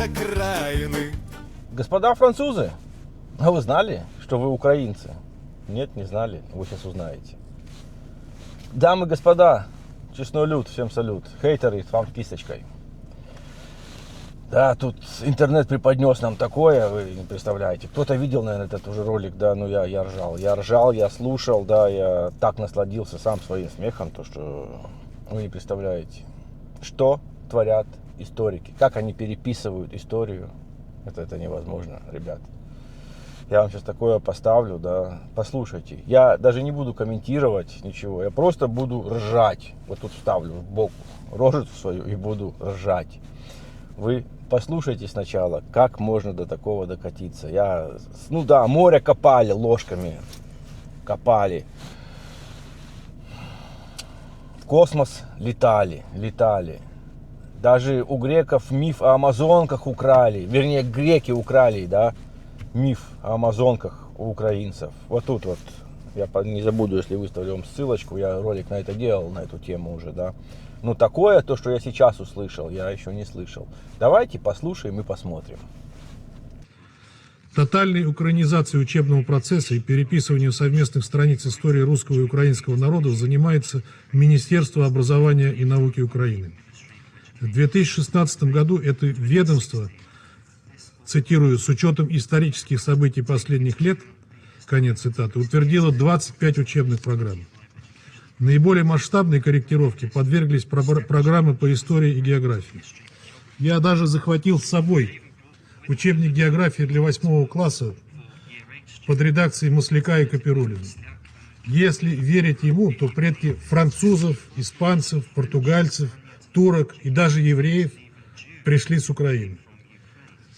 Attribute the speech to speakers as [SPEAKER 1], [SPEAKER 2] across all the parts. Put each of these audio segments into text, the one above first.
[SPEAKER 1] окраины.
[SPEAKER 2] Господа французы, а вы знали, что вы украинцы? Нет, не знали, вы сейчас узнаете. Дамы и господа, честной люд, всем салют. Хейтеры, вам с кисточкой. Да, тут интернет преподнес нам такое, вы не представляете. Кто-то видел, наверное, этот уже ролик, да, ну я ржал. Я ржал, я слушал, да, я так насладился сам своим смехом, то что вы не представляете. Что творят историки, как они переписывают историю. Это невозможно, ребят. Я вам сейчас такое поставлю, да, послушайте. Я даже не буду комментировать ничего, я просто буду ржать. Вот тут вставлю в бок рожицу свою и буду ржать. Вы послушайте сначала, как можно до такого докатиться. Ну да, море копали ложками, копали. В космос летали. Даже у греков миф о амазонках украли. Вернее, греки украли, да, миф о амазонках у украинцев. Вот тут вот, я не забуду, если выставлю вам ссылочку, я ролик на это делал, на эту тему уже, да. Но такое, то, что я сейчас услышал, я еще не слышал. Давайте послушаем и посмотрим.
[SPEAKER 3] Тотальной украинизацией учебного процесса и переписыванием совместных страниц истории русского и украинского народов занимается Министерство образования и науки Украины. В 2016 году это ведомство, цитирую, с учетом исторических событий последних лет, конец цитаты, утвердило 25 учебных программ. Наиболее масштабной корректировке подверглись программы по истории и географии. Я даже захватил с собой учебник географии для 8 класса под редакцией Масляка и Капирулина. Если верить ему, то предки французов, испанцев, португальцев, турок и даже евреев пришли с Украины.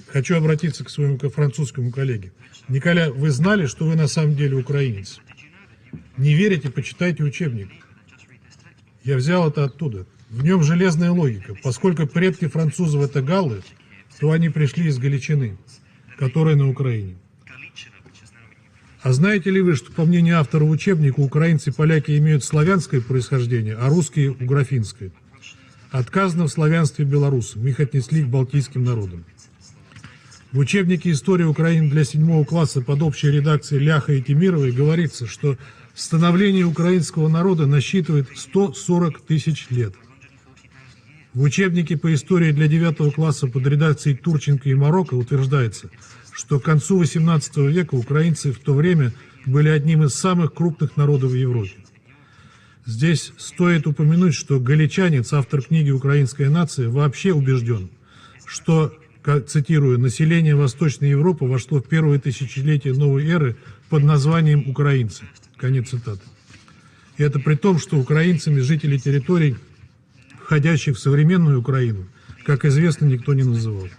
[SPEAKER 3] Хочу обратиться к своему французскому коллеге. Николя, вы знали, что вы на самом деле украинец? Не верите, почитайте учебник. Я взял это оттуда. В нем железная логика. Поскольку предки французов это галлы, то они пришли из Галичины, которая на Украине. А знаете ли вы, что, по мнению автора учебника, украинцы и поляки имеют славянское происхождение, а русские – уграфинское? Отказано в славянстве белорусам, их отнесли к балтийским народам. В учебнике «История Украины» для 7 класса под общей редакцией Ляха и Тимировой говорится, что становление украинского народа насчитывает 140 тысяч лет. В учебнике по истории для 9 класса под редакцией Турченко и Марокко утверждается, что к концу XVIII века украинцы в то время были одним из самых крупных народов в Европе. Здесь стоит упомянуть, что галичанец, автор книги «Украинская нация», вообще убежден, что, цитирую, население Восточной Европы вошло в первое тысячелетие новой эры под названием украинцы. Конец цитаты. И это при том, что украинцами жители территорий, входящих в современную Украину, как известно, никто не называл.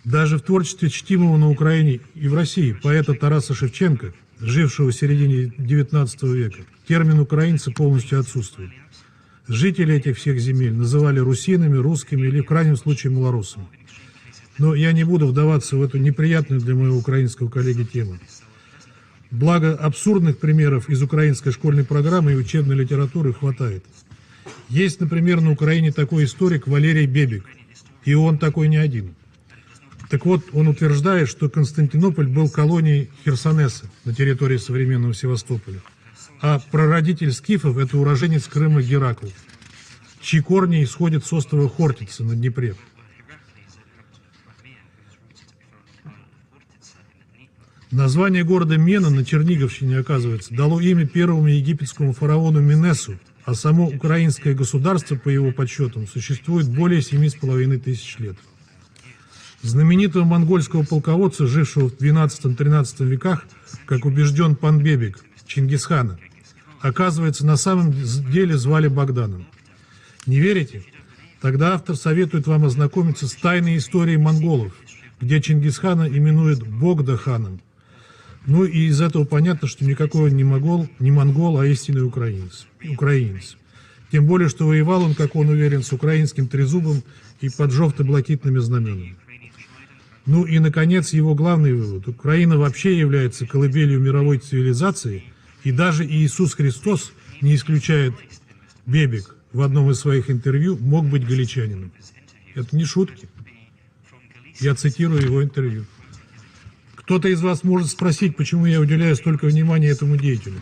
[SPEAKER 3] Даже в творчестве чтимого на Украине и в России поэта Тараса Шевченко, жившего в середине XIX века, термин «украинцы» полностью отсутствует. Жители этих всех земель называли русинами, русскими или, в крайнем случае, малорусами. Но я не буду вдаваться в эту неприятную для моего украинского коллеги тему. Благо, абсурдных примеров из украинской школьной программы и учебной литературы хватает. Есть, например, на Украине такой историк Валерий Бебик, и он такой не один. Так вот, он утверждает, что Константинополь был колонией Херсонеса на территории современного Севастополя, а прародитель скифов – это уроженец Крыма Геракл, чьи корни исходят с острова Хортица на Днепре. Название города Мена на Черниговщине, оказывается, дало имя первому египетскому фараону Менесу, а само украинское государство, по его подсчетам, существует более 7500 лет. Знаменитого монгольского полководца, жившего в XII-XIII веках, как убежден пан Бебик, Чингисхана, оказывается, на самом деле звали Богданом. Не верите? Тогда автор советует вам ознакомиться с тайной историей монголов, где Чингисхана именует Богда-ханом. Ну и из этого понятно, что никакой он не монгол, а истинный украинец. Тем более, что воевал он, как он уверен, с украинским трезубом и под жовто-блакитными знаменами. Ну и, наконец, его главный вывод. Украина вообще является колыбелью мировой цивилизации, и даже Иисус Христос, не исключает Бебик, в одном из своих интервью, мог быть галичанином. Это не шутки. Я цитирую его интервью. Кто-то из вас может спросить, почему я уделяю столько внимания этому деятелю.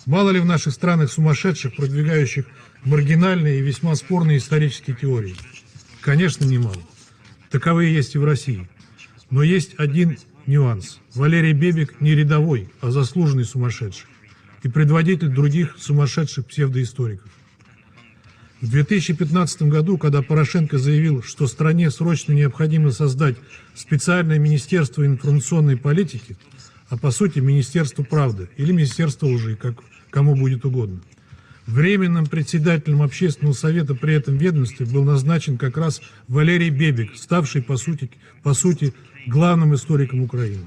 [SPEAKER 3] Мало ли в наших странах сумасшедших, продвигающих маргинальные и весьма спорные исторические теории? Конечно, немало. Таковые есть и в России. Но есть один нюанс. Валерий Бебик не рядовой, а заслуженный сумасшедший. И предводитель других сумасшедших псевдоисториков. В 2015 году, когда Порошенко заявил, что стране срочно необходимо создать специальное Министерство информационной политики, а по сути Министерство правды или Министерство лжи, как кому будет угодно, временным председателем общественного совета при этом ведомстве был назначен как раз Валерий Бебик, ставший по сути главным историком Украины.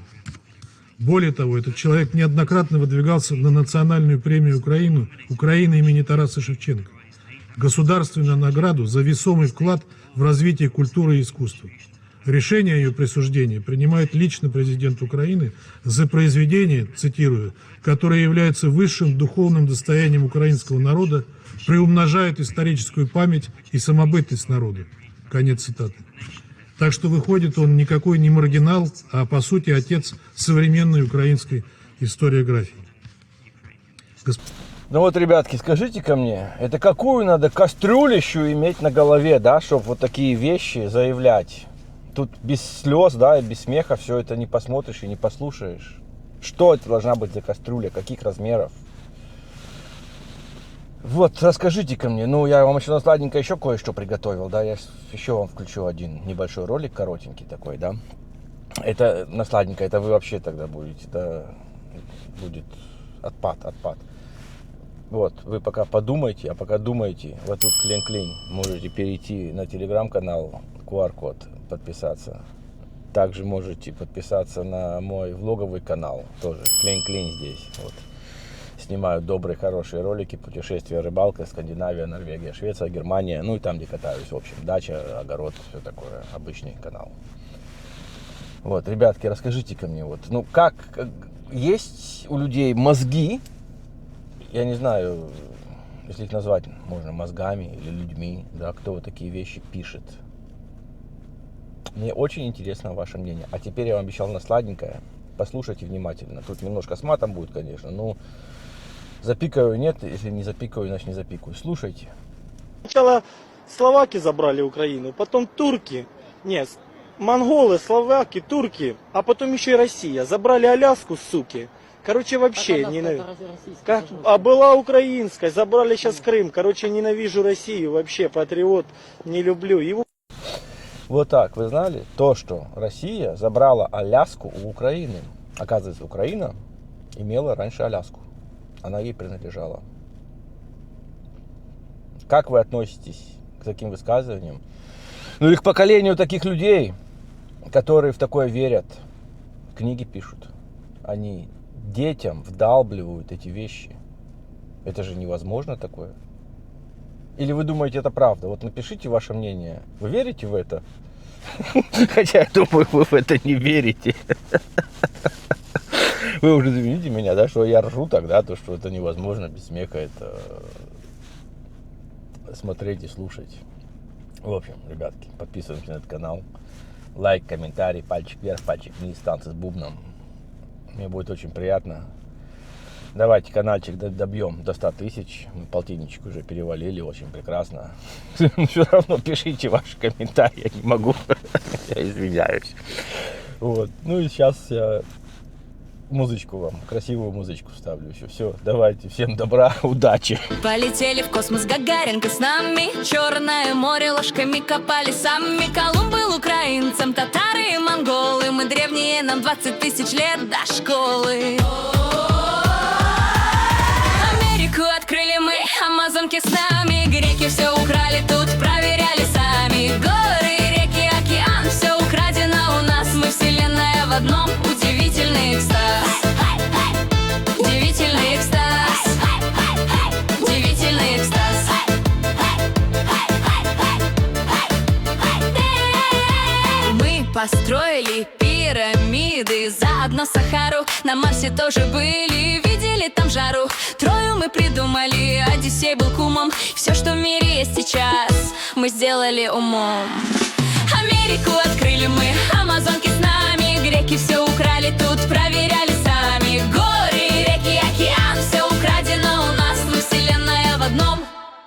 [SPEAKER 3] Более того, этот человек неоднократно выдвигался на национальную премию Украины имени Тараса Шевченко, государственную награду за весомый вклад в развитие культуры и искусства. Решение о ее присуждении принимает лично президент Украины за произведение, цитирую, которое является высшим духовным достоянием украинского народа, приумножает историческую память и самобытность народа. Конец цитаты. Так что выходит, он никакой не маргинал, а по сути отец современной украинской историографии.
[SPEAKER 2] Ну вот, ребятки, скажите-ка мне, это какую надо кастрюлищу иметь на голове, да, чтобы вот такие вещи заявлять? Тут без слез, да, и без смеха все это не посмотришь и не послушаешь. Что это должна быть за кастрюля, каких размеров? Вот, расскажите-ка мне, ну, я вам еще на сладенько еще кое-что приготовил, да, я еще вам включу один небольшой ролик, коротенький такой, да. Это на сладенько, это вы вообще тогда будете, да, будет отпад. Вот, вы пока подумайте, а пока думаете, вот тут клин-клин, можете перейти на телеграм-канал, QR-код, подписаться. Также можете подписаться на мой влоговый канал, тоже клин-клин здесь, вот. Снимаю добрые, хорошие ролики, путешествия, рыбалка, Скандинавия, Норвегия, Швеция, Германия, ну и там, где катаюсь, в общем, дача, огород, все такое, обычный канал. Вот, ребятки, расскажите-ка мне, вот, ну как, есть у людей мозги, я не знаю, если их назвать можно мозгами или людьми, да, кто вот такие вещи пишет. Мне очень интересно ваше мнение. А теперь я вам обещал на сладенькое. Послушайте внимательно. Тут немножко с матом будет, конечно, но запикаю нет, если не запикаю, значит не запикаю. Слушайте.
[SPEAKER 1] Сначала словаки забрали Украину, потом турки, нет, монголы, словаки, турки, а потом еще и Россия. Забрали Аляску, суки. Короче, вообще а была украинская, забрали сейчас Крым. Короче, ненавижу Россию, вообще патриот, не люблю его.
[SPEAKER 2] Вот так, вы знали? То, что Россия забрала Аляску у Украины. Оказывается, Украина имела раньше Аляску. Она ей принадлежала. Как вы относитесь к таким высказываниям? Ну или к поколению таких людей, которые в такое верят, книги пишут. Они детям вдалбливают эти вещи. Это же невозможно такое. Или вы думаете, это правда? Вот напишите ваше мнение. Вы верите в это? Хотя я думаю, вы в это не верите. Вы уже извините меня, да, что я ржу тогда, то, что это невозможно без смеха, это смотреть и слушать. В общем, ребятки, подписываемся на этот канал. Лайк, комментарий, пальчик вверх, пальчик вниз, танцы с бубном. Мне будет очень приятно. Давайте каналчик добьем до 100 тысяч. Мы полтинничек уже перевалили, очень прекрасно. Все равно пишите ваши комментарии, я не могу. Я извиняюсь. Вот. Ну и сейчас я музычку вам, красивую музычку вставлю еще. Все, давайте, всем добра, удачи.
[SPEAKER 4] Полетели в космос Гагаренко с нами. Черное море ложками копали сами. Колумб был украинцем, татары и монголы. Мы древние, нам 20 тысяч лет до школы. Америку открыли мы, амазонки с нами. Греки все украли, тут проверяли сами. Горы, реки, океан, все украдено у нас. Мы вселенная в одном, удивительный экстаз. Удивительный экстаз. Удивительный экстаз. Мы построили пирамиды, заодно Сахару. На Марсе тоже были, видели там жару. Трою мы придумали, Одиссей был кумом. Все, что в мире есть сейчас, мы сделали умом. Америку открыли мы.